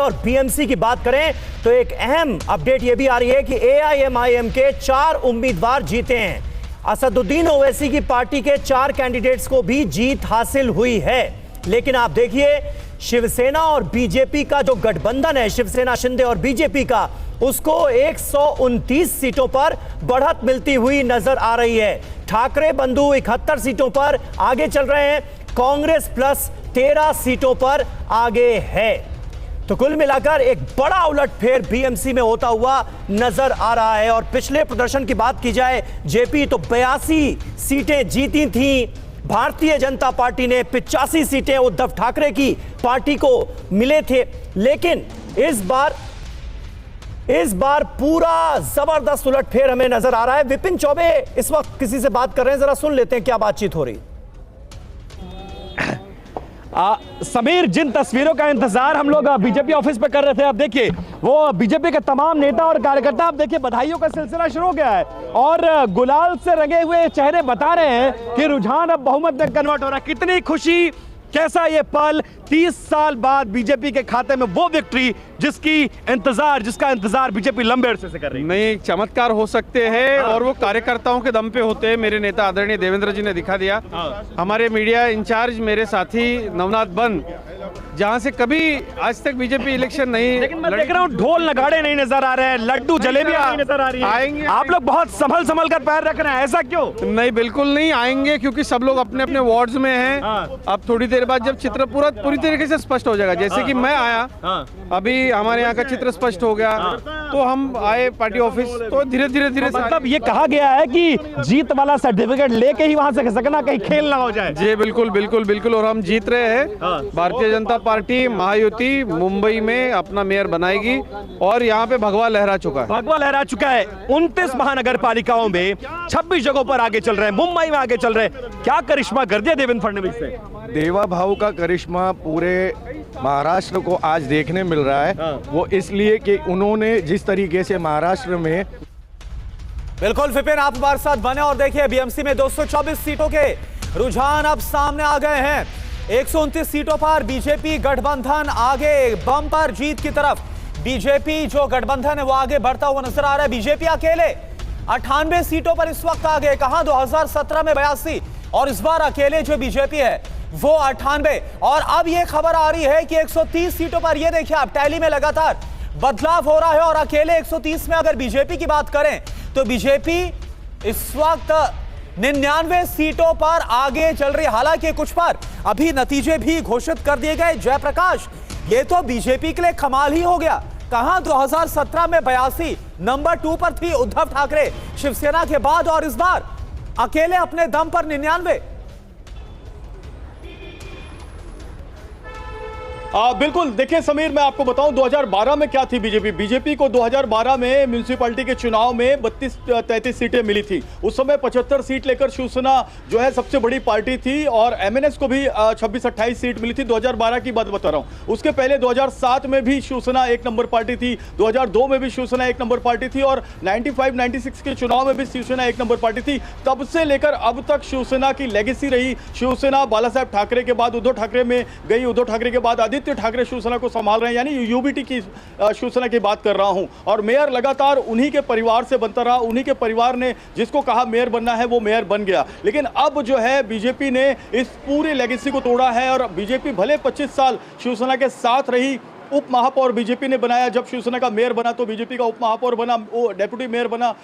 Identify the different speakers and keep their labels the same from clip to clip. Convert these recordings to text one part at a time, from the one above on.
Speaker 1: और बीएमसी की बात करें तो एक अहम अपडेट यह भी आ रही है कि एआईएमआईएम के 4 उम्मीदवार जीते हैं। असदुद्दीन ओवैसी की पार्टी के 4 कैंडिडेट्स को भी जीत हासिल हुई है। लेकिन आप देखिए, शिवसेना और बीजेपी का जो गठबंधन है, शिवसेना शिंदे और बीजेपी का, उसको 129 सीटों पर बढ़त मिलती हुई नजर आ रही है। ठाकरे बंधु 71 सीटों पर आगे चल रहे हैं, कांग्रेस प्लस 13 सीटों पर आगे है। तो कुल मिलाकर एक बड़ा उलटफेर बीएमसी में होता हुआ नजर आ रहा है। और पिछले प्रदर्शन की बात की जाए जेपी, तो 82 सीटें जीती थीं भारतीय जनता पार्टी ने, 85 सीटें उद्धव ठाकरे की पार्टी को मिले थे। लेकिन इस बार पूरा जबरदस्त उलटफेर हमें नजर आ रहा है। विपिन चौबे इस वक्त किसी से बात कर रहे हैं, जरा सुन लेते हैं क्या बातचीत हो रही।
Speaker 2: समीर, जिन तस्वीरों का इंतजार हम लोग बीजेपी ऑफिस पे कर रहे थे, अब देखिए वो बीजेपी के तमाम नेता और कार्यकर्ता, अब देखिए बधाइयों का सिलसिला शुरू हो गया है और गुलाल से रंगे हुए चेहरे बता रहे हैं कि रुझान अब बहुमत में कन्वर्ट हो रहा है। कितनी खुशी, कैसा ये पल, 30 साल बाद बीजेपी के खाते में वो विक्ट्री जिसका इंतजार बीजेपी लंबे अरसे से कर रही है।
Speaker 3: नहीं, चमत्कार हो सकते हैं और वो कार्यकर्ताओं के दम पे होते हैं। मेरे नेता आदरणीय देवेंद्र जी ने दिखा दिया। हमारे मीडिया इंचार्ज मेरे साथी नवनाथ बन, जहां से कभी आज तक बीजेपी इलेक्शन नहीं,
Speaker 2: लेकिन मैं देख रहा हूं ढोल नगाड़े नहीं नजर आ रहे हैं, लड्डू जलेबियां नहीं नजर आ रही है।
Speaker 3: आएंगे,
Speaker 2: आप लोग बहुत संभल कर पैर रख रहे हैं, ऐसा क्यों?
Speaker 3: नहीं, बिल्कुल नहीं आएंगे, क्योंकि सब लोग अपने अपने वार्ड्स में हैं। अब थोड़ी देर बाद जब चित्र पूरी तरीके से स्पष्ट हो जाएगा, जैसे कि मैं आया, अभी हमारे यहाँ का चित्र स्पष्ट हो गया, तो हम आए पार्टी ऑफिस, तो धीरे धीरे
Speaker 2: मतलब ये कहा गया है कि जीत वाला सर्टिफिकेट लेके ही वहां से खिसकना, कहीं खेल ना हो जाए।
Speaker 3: जी बिल्कुल बिल्कुल बिल्कुल, और हम जीत रहे हैं। भारतीय जनता पार्टी महायुति मुंबई में अपना मेयर बनाएगी और यहाँ पे भगवा लहरा चुका है। 29 महानगर पालिकाओं में 26 जगहों पर आगे चल रहे हैं, मुंबई में आगे चल रहे हैं। क्या करिश्मा कर दिया देवेंद्र फडणवीस ने?
Speaker 4: देवा भाव का करिश्मा पूरे महाराष्ट्र को आज देखने मिल रहा है। वो इसलिए कि उन्होंने जिस तरीके से महाराष्ट्र में,
Speaker 1: बिल्कुल विपिन, आप हमारे साथ बने और देखिए बीएमसी में 224 सीटों के रुझान अब सामने आ गए हैं। 129 सीटों पर बीजेपी गठबंधन आगे बम्पर जीत की तरफ। बीजेपी जो गठबंधन है वो आगे बढ़ता हुआ नजर आ रहा है। बीजेपी अकेले 98 सीटों पर इस वक्त आगे, कहां 2017 में 82 और इस बार अकेले जो बीजेपी है वो 98। और अब ये खबर आ रही है कि 130 सीटों पर, ये देखिए आप टैली में लगातार बदलाव हो रहा है और अकेले 130 में अगर बीजेपी की बात करें तो बीजेपी इस वक्त 99 सीटों पर आगे चल रही। हालांकि कुछ पर अभी नतीजे भी घोषित कर दिए गए। जयप्रकाश, ये तो बीजेपी के लिए कमाल ही हो गया। कहां 2017 में 82, नंबर 2 पर थी उद्धव ठाकरे शिवसेना के बाद, और इस बार अकेले अपने दम पर 99।
Speaker 5: बिल्कुल, देखिए समीर, मैं आपको बताऊं 2012 में क्या थी बीजेपी को 2012 में म्यूनिसिपैलिटी के चुनाव में 32-33 सीटें मिली थी। उस समय 75 सीट लेकर शिवसेना जो है सबसे बड़ी पार्टी थी और एमएनएस को भी 26-28 सीट मिली थी। 2012 की बात बता रहा हूं। उसके पहले 2007 में भी शिवसेना 1 नंबर पार्टी थी, 2002 में भी शिवसेना 1 नंबर पार्टी थी और 95-96 के चुनाव में भी शिवसेना 1 नंबर पार्टी थी। तब से लेकर अब तक शिवसेना की लेगेसी रही। शिवसेना बाला साहेब ठाकरे के बाद उद्धव ठाकरे में गई, उद्धव ठाकरे के बाद आदित्य ठाकरे शिवसेना को संभाल रहे हैं, यानी यूबीटी की शिवसेना की बात कर रहा हूं। और मेयर लगातार उन्हीं के परिवार से बनता रहा, उन्हीं के परिवार ने जिसको कहा मेयर बनना है वो मेयर बन गया। लेकिन अब जो है बीजेपी ने इस पूरी लेगेसी को तोड़ा है और बीजेपी भले 25 साल शिवसेना के साथ रही, उप महापौर बीजेपी ने बनाया। जब शिवसेना का मेयर बना तो बीजेपी का उप महापौर बना, वो डेप्यूटी मेयर बना,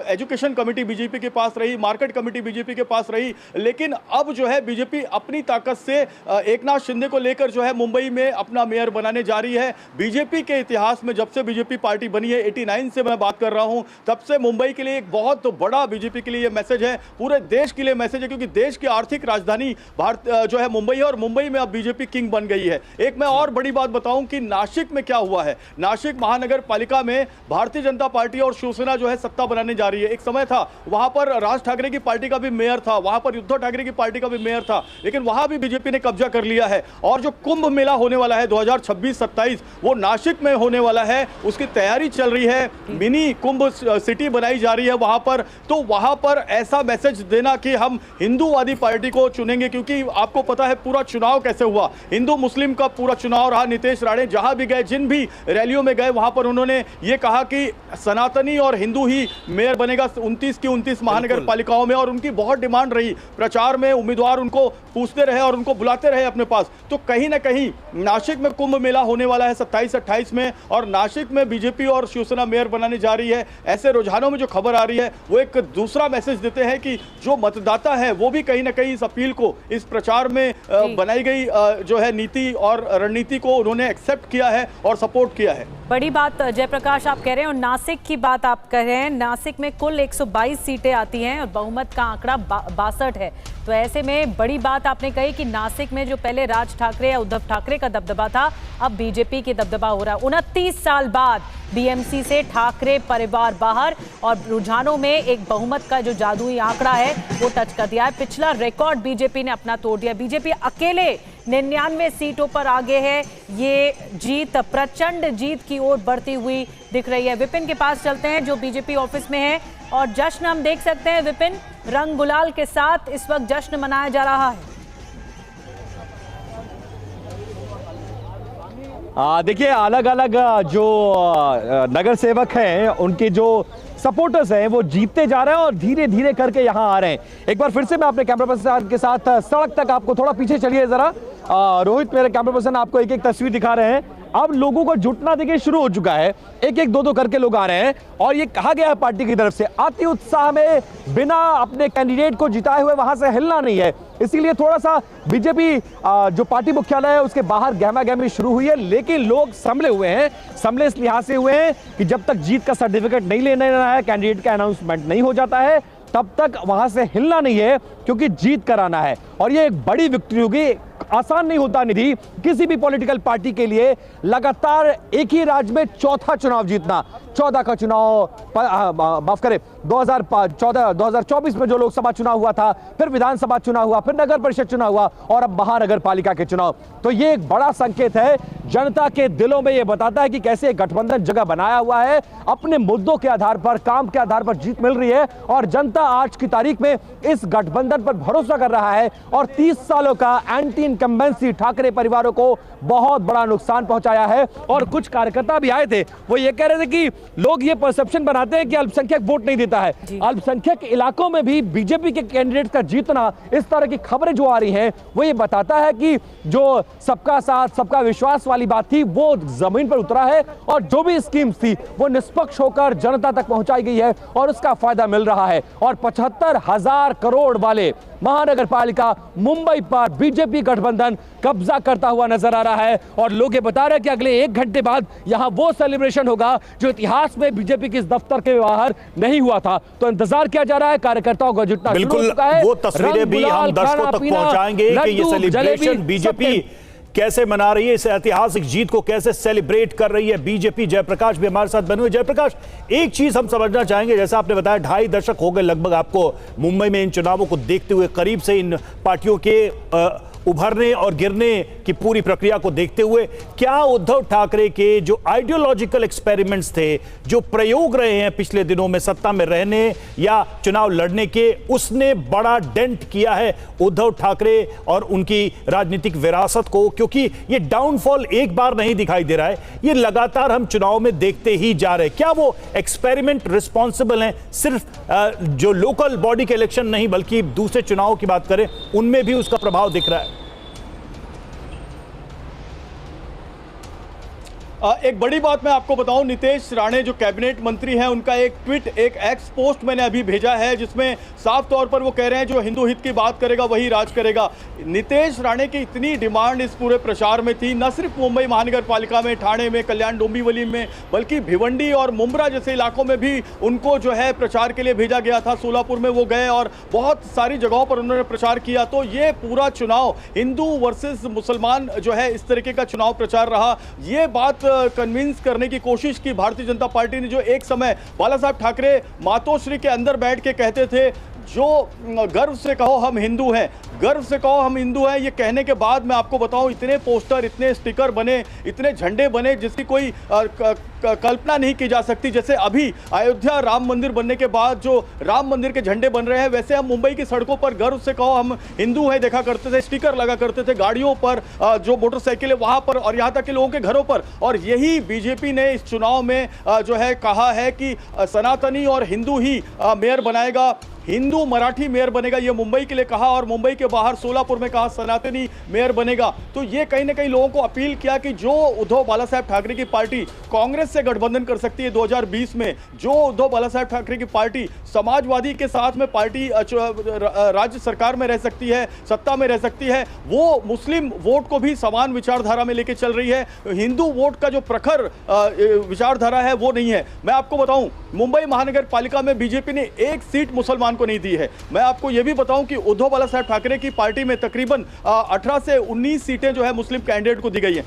Speaker 5: एजुकेशन कमेटी बीजेपी के पास रही, मार्केट कमेटी बीजेपी के पास रही। लेकिन अब जो है बीजेपी अपनी ताकत से एकनाथ शिंदे को लेकर जो है मुंबई में अपना मेयर बनाने जा रही है। बीजेपी के इतिहास में जब से बीजेपी पार्टी बनी है, 89 से मैं बात कर रहा हूं, तब से मुंबई के लिए एक बहुत बड़ा बीजेपी के लिए यह मैसेज है, पूरे देश के लिए मैसेज है, क्योंकि देश की आर्थिक राजधानी भारत जो है मुंबई है और मुंबई में अब बीजेपी किंग बन गई है। एक मैं और बड़ी बात बताऊं कि नासिक में क्या हुआ है। नासिक महानगर पालिका में भारतीय जनता पार्टी और शिवसेना जो है सत्ता बनाने जा रही है। एक समय था वहां पर राज ठाकरे की पार्टी का भी मेयर था, वहां पर उद्धव ठाकरे की पार्टी का भी मेयर था, लेकिन वहां भी बीजेपी ने कब्जा कर लिया है। और जो कुंभ मेला होने वाला है 2026-27 वो नासिक में होने वाला है, उसकी तैयारी चल रही है। मिनी कुंभ सिटी बनाई जा रही है वहां पर। तो वहां पर ऐसा मैसेज देना कि हम हिंदूवादी पार्टी को चुनेंगे, क्योंकि आपको पता है पूरा चुनाव कैसे हुआ, हिंदू मुस्लिम का पूरा चुनाव रहा। नीतीश राणे जहां जहां भी गए, जिन भी रैलियों में गए, वहां पर उन्होंने ये कहा कि सनातनी और हिंदू ही मेयर बनेगा 29 की 29 महानगर पालिकाओं में। और उनकी बहुत डिमांड रही, प्रचार में उम्मीदवार उनको पूछते रहे और उनको बुलाते रहे अपने पास। तो कहीं ना कहीं नासिक में कुंभ मेला होने वाला है 27-28 में, और नासिक में बीजेपी और शिवसेना मेयर बनाने जा रही है। ऐसे रुझानों में जो खबर आ रही है वो एक दूसरा मैसेज देते हैं कि जो मतदाता है वो भी कहीं ना कहीं इस अपील को, इस प्रचार में बनाई गई जो है नीति और रणनीति को उन्होंने एक्सेप्ट किया है और सपोर्ट किया है।
Speaker 6: बड़ी बात जयप्रकाश आप कह रहे हैं, और नासिक की बात आप कह रहे हैं। नासिक में कुल 122 सीटें आती हैं और बहुमत का आंकड़ा 62 है। तो ऐसे में बड़ी बात आपने कही कि नासिक में जो पहले राज ठाकरे या उद्धव ठाकरे का दबदबा था, अब बीजेपी की दबदबा हो रहा है। 29 साल बाद बीएमसी से ठाकरे परिवार बाहर, और रुझानों में एक बहुमत का जो जादुई आंकड़ा है वो टच कर दिया है। पिछला रिकॉर्ड बीजेपी ने अपना तोड़ दिया। बीजेपी अकेले 99 सीटों पर आगे है। ये जीत प्रचंड जीत की ओर बढ़ती हुई दिख रही है। विपिन के पास चलते हैं जो बीजेपी ऑफिस में है, और जश्न हम देख सकते हैं। विपिन, रंग गुलाल के साथ इस वक्त जश्न मनाया जा रहा है।
Speaker 2: देखिए, अलग अलग जो नगर सेवक हैं, उनके जो सपोर्टर्स हैं, वो जीतते जा रहे हैं और धीरे धीरे करके यहां आ रहे हैं। एक बार फिर से मैं अपने कैमरा पर्सन के साथ सड़क तक, आपको थोड़ा पीछे चलिए जरा। रोहित, मेरे कैमरा पर्सन आपको एक एक तस्वीर दिखा रहे हैं। अब लोगों को जुटना देखिए शुरू हो चुका है, एक एक दो दो करके लोग आ रहे हैं। और ये कहा गया है पार्टी की तरफ से, अति उत्साह में बिना अपने कैंडिडेट को जिताए हुए वहां से हिलना नहीं है। इसीलिए थोड़ा सा बीजेपी जो पार्टी मुख्यालय है उसके बाहर गहमा गहमी शुरू हुई है, लेकिन लोग संभले हुए हैं। संभले इस लिहाज से हुए हैं कि जब तक जीत का सर्टिफिकेट नहीं लेना है, कैंडिडेट का अनाउंसमेंट नहीं हो जाता है, तब तक वहां से हिलना नहीं है, क्योंकि जीत कराना है। और ये एक बड़ी विक्ट्री होगी। आसान नहीं होता निधि, किसी भी पॉलिटिकल पार्टी के लिए लगातार एक ही राज्य में चौथा चुनाव जीतना। 14 का चुनाव, माफ करें, 2024 में जो लोकसभा चुनाव हुआ था, फिर विधानसभा चुनाव हुआ, फिर नगर परिषद चुनाव हुआ, और अब महानगर पालिका के चुनाव। तो ये एक बड़ा संकेत है जनता के दिलों में। ये बताता है कि कैसे गठबंधन जगह बनाया हुआ है, अपने मुद्दों के आधार पर, काम के आधार पर जीत मिल रही है, और जनता आज की तारीख में इस गठबंधन पर भरोसा कर रहा है। और 30 सालों का एंटी इनकम्बेंसी ठाकरे परिवारों को बहुत बड़ा नुकसान पहुंचाया है। और कुछ कार्यकर्ता भी आए थे, वो ये कह रहे थे कि लोग ये परसेप्शन बनाते हैं कि अल्पसंख्यक वोट नहीं देता है। अल्पसंख्यक इलाकों में भी बीजेपी के कैंडिडेट का जीतना, इस तरह की खबरें जो आ रही हैं, वो ये बताता है कि जो सबका साथ सबका विश्वास वाली बात थी वो जमीन पर उतरा है, और जो भी स्कीम्स थी वो निष्पक्ष होकर जनता तक पहुंचाई गई है, और उसका फायदा मिल रहा है। और 75,000 करोड़ वाले महानगर पालिका मुंबई पर बीजेपी गठबंधन कब्जा करता हुआ नजर आ रहा है। और लोग ये बता रहे हैं कि अगले 1 घंटे बाद यहां वो सेलिब्रेशन होगा जो इतिहास में बीजेपी के इस दफ्तर के बाहर नहीं हुआ था। तो इंतजार किया जा रहा है, कार्यकर्ताओं का जुटना शुरू हो चुका है।
Speaker 7: वो तस्वीरें भी हम दर्शकों तक पहुंचाएंगे कि ये सेलिब्रेशन बीजेपी कैसे मना रही है, इस ऐतिहासिक जीत को कैसे सेलिब्रेट कर रही है बीजेपी। जयप्रकाश भी हमारे साथ बने हुए। जयप्रकाश, एक चीज हम समझना चाहेंगे, जैसा आपने बताया 2.5 दशक हो गए लगभग आपको मुंबई में इन चुनावों को देखते हुए, करीब से इन पार्टियों के उभरने और गिरने की पूरी प्रक्रिया को देखते हुए, क्या उद्धव ठाकरे के जो आइडियोलॉजिकल एक्सपेरिमेंट्स थे, जो प्रयोग रहे हैं पिछले दिनों में सत्ता में रहने या चुनाव लड़ने के, उसने बड़ा डेंट किया है उद्धव ठाकरे और उनकी राजनीतिक विरासत को? क्योंकि ये डाउनफॉल एक बार नहीं दिखाई दे रहा है, ये लगातार हम चुनाव में देखते ही जा रहे हैं। क्या वो एक्सपेरिमेंट रिस्पॉन्सिबल हैं? सिर्फ जो लोकल बॉडी के इलेक्शन नहीं, बल्कि दूसरे चुनाव की बात करें, उनमें भी उसका प्रभाव दिख रहा है।
Speaker 5: एक बड़ी बात मैं आपको बताऊं, नितेश राणे जो कैबिनेट मंत्री हैं, उनका एक ट्वीट, एक एक्स पोस्ट मैंने अभी भेजा है, जिसमें साफ तौर पर वो कह रहे हैं जो हिंदू हित की बात करेगा वही राज करेगा। नितेश राणे की इतनी डिमांड इस पूरे प्रचार में थी, न सिर्फ मुंबई महानगर पालिका में, ठाणे में, कल्याण डोंबिवली में, बल्कि भिवंडी और मुंब्रा जैसे इलाकों में भी उनको जो है प्रचार के लिए भेजा गया था। सोलापुर में वो गए और बहुत सारी जगहों पर उन्होंने प्रचार किया। तो ये पूरा चुनाव हिंदू वर्सेस मुसलमान जो है, इस तरीके का चुनाव प्रचार रहा। ये बात कन्विंस करने की कोशिश की भारतीय जनता पार्टी ने, जो एक समय बाला साहब ठाकरे मातोश्री के अंदर बैठ के कहते थे जो गर्व से कहो हम हिंदू हैं, गर्व से कहो हम हिंदू हैं, ये कहने के बाद मैं आपको बताऊं इतने पोस्टर, इतने स्टिकर बने, इतने झंडे बने जिसकी कोई कल्पना नहीं की जा सकती। जैसे अभी अयोध्या राम मंदिर बनने के बाद जो राम मंदिर के झंडे बन रहे हैं, वैसे हम मुंबई की सड़कों पर गर्व से कहो हम हिंदू हैं देखा करते थे, स्टिकर लगा करते थे गाड़ियों पर, जो मोटरसाइकिल है वहां पर, और यहां तक कि लोगों के घरों पर। और यही बीजेपी ने इस चुनाव में जो है कहा है कि सनातनी और हिंदू ही मेयर बनाएगा, हिंदू मराठी मेयर बनेगा, ये मुंबई के लिए कहा, और मुंबई के बाहर सोलापुर में कहा सनातनी मेयर बनेगा। तो ये कहीं ना कहीं लोगों को अपील किया कि जो उद्धव बालासाहेब ठाकरे की पार्टी कांग्रेस से गठबंधन कर सकती है 2020 में, जो उद्धव बालासाहेब ठाकरे की पार्टी समाजवादी के साथ में पार्टी राज्य सरकार में रह सकती है, सत्ता में रह सकती है, वो मुस्लिम वोट को भी समान विचारधारा में लेके चल रही है। हिंदू वोट का जो प्रखर विचारधारा है वो नहीं है। मैं आपको बताऊं, मुंबई महानगर पालिका में बीजेपी ने एक सीट मुसलमान को नहीं दी है। मैं आपको यह भी बताऊं कि उद्धव बालासाहेब ठाकरे की पार्टी में तकरीबन 18 से 19 सीटें जो है मुस्लिम कैंडिडेट को दी गई है।